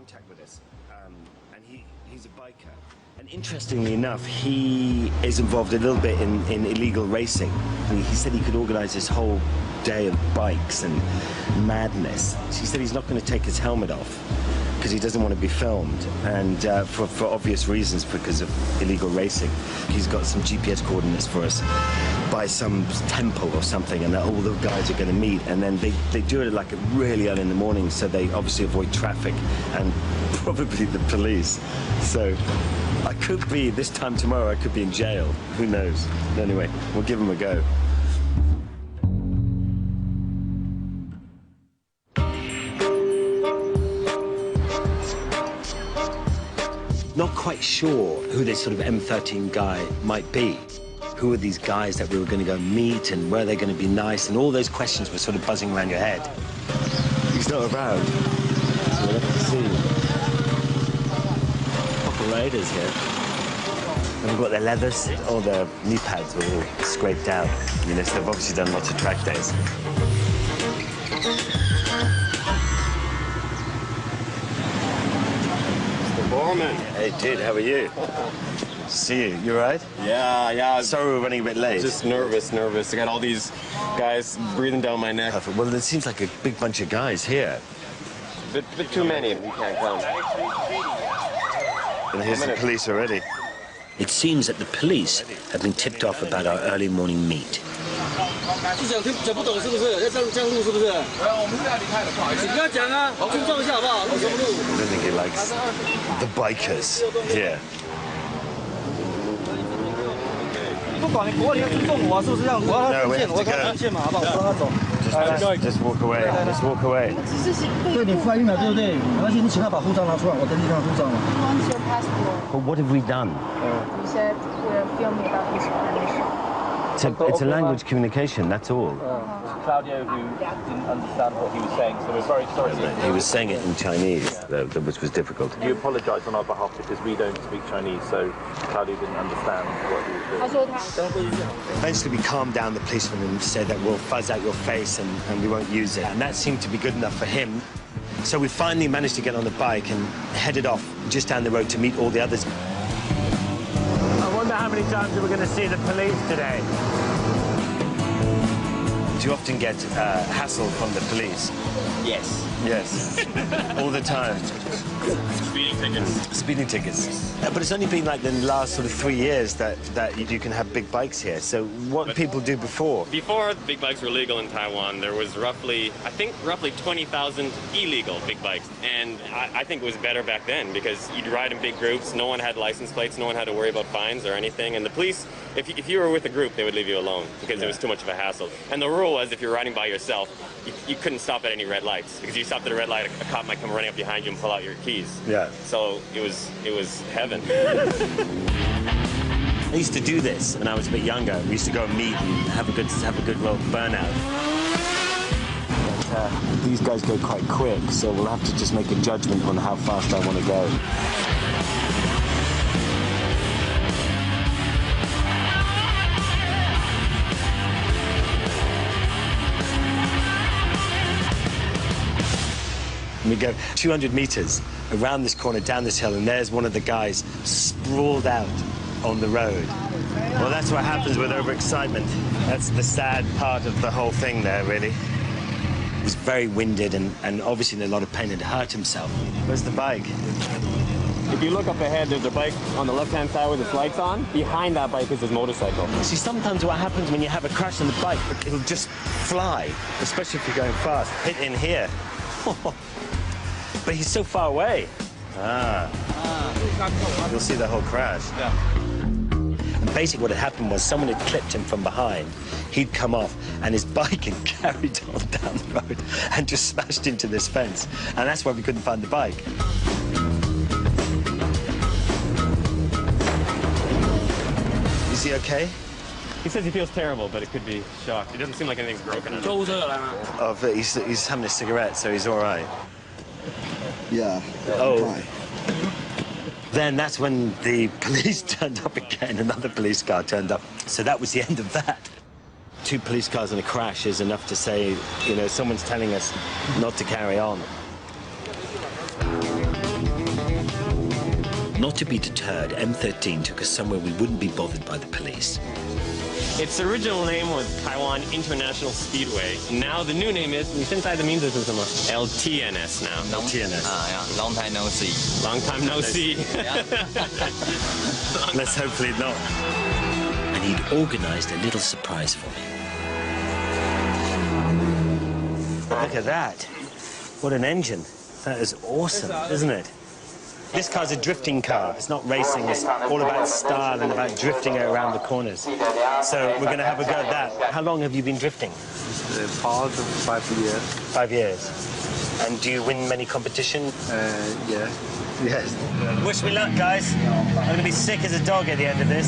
contact with us, and he's a biker. And interestingly enough, he is involved a little bit in illegal racing. He said he could organize this whole day of bikes and madness. He said he's not going to take his helmet off because he doesn't want to be filmed, and for obvious reasons, because of illegal racing. He's got some GPS coordinates for us by some temple or something, and all the guys are going to meet, and then they do it like really early in the morning, so they obviously avoid traffic and probably the police. So I could be, this time tomorrow, I could be in jail. Who knows? Anyway, we'll give him a go. Not quite sure who this sort of M13 guy might be. Who are these guys that we were going to go meet, and were they going to be nice? And all those questions were sort of buzzing around your head. He's not around, so we'll have to see. Proper raiders here. And they've got their leathers, all their knee pads are all scraped out. You know, so they've obviously done lots of track days. Borman. Hey, dude, how are you? See you. You all right? Yeah. Sorry we're running a bit late. Just nervous. I got all these guys breathing down my neck. Perfect. Well, it seems like a big bunch of guys here. Bit too many. We can't count. And here's the police already. It seems that the police have been tipped off about our early morning meet. I don't think he likes the bikers here. No, we have to go. Just walk away. Just walk away. But what have we done? You said we're filming about his permission. It's a language communication, that's all. Claudio, who didn't understand what he was saying, so we're very sorry. He was saying it in Chinese, which was difficult. You apologise on our behalf because we don't speak Chinese, so Claudio didn't understand what he was doing. Eventually we calmed down the policeman and said that we'll fuzz out your face and we won't use it. And that seemed to be good enough for him. So we finally managed to get on the bike and headed off just down the road to meet all the others. I wonder how many times we're going to see the police today. Do you often get hassle from the police? Yes. Yes. All the time. Speeding tickets. Speeding tickets. But it's only been like the last sort of 3 years that you can have big bikes here. So what did people do before? Before big bikes were legal in Taiwan, there was roughly 20,000 illegal big bikes. And I think it was better back then because you'd ride in big groups, no one had license plates, no one had to worry about fines or anything. And the police, if you were with a group, they would leave you alone because it was too much of a hassle. And the rule was if you're riding by yourself, you couldn't stop at any red lights because you stopped at a red light, a cop might come running up behind you and pull out your keys. Yeah. So it was heaven. I used to do this when I was a bit younger. We used to go and meet and have a good little burnout. But these guys go quite quick, so we'll have to just make a judgment on how fast I want to go. We go 200 meters around this corner, down this hill, and there's one of the guys sprawled out on the road. Well, that's what happens with overexcitement. That's the sad part of the whole thing there, really. He was very winded and obviously in a lot of pain and hurt himself. Where's the bike? If you look up ahead, there's a bike on the left-hand side with its lights on. Behind that bike is his motorcycle. See, sometimes what happens when you have a crash on the bike, it'll just fly, especially if you're going fast. Hit in here. But he's so far away. You'll see the whole crash. Yeah. And basically what had happened was someone had clipped him from behind. He'd come off, and his bike had carried on down the road and just smashed into this fence. And that's why we couldn't find the bike. Is he okay? He says he feels terrible, but it could be shocked. It doesn't seem like anything's broken. Oh, but he's having a cigarette, so he's all right. Yeah. Oh. Right. Then that's when the police turned up again. Another police car turned up. So that was the end of that. 2 police cars and a crash is enough to say, you know, someone's telling us not to carry on. Not to be deterred, M13 took us somewhere we wouldn't be bothered by the police. Its original name was Taiwan International Speedway. Now the new name is, 你现在的名字是什么? LTNS now. LTNS. Long time no see. Long time no see. Let's hopefully not. And he'd organised a little surprise for me. Look at that. What an engine. That is awesome, isn't it? This car's a drifting car. It's not racing. It's all about style and about drifting around the corners. So we're going to have a go at that. How long have you been drifting? Past 5 years. 5 years. And do you win many competitions? Yeah. Yes. Wish me luck, guys. I'm going to be sick as a dog at the end of this.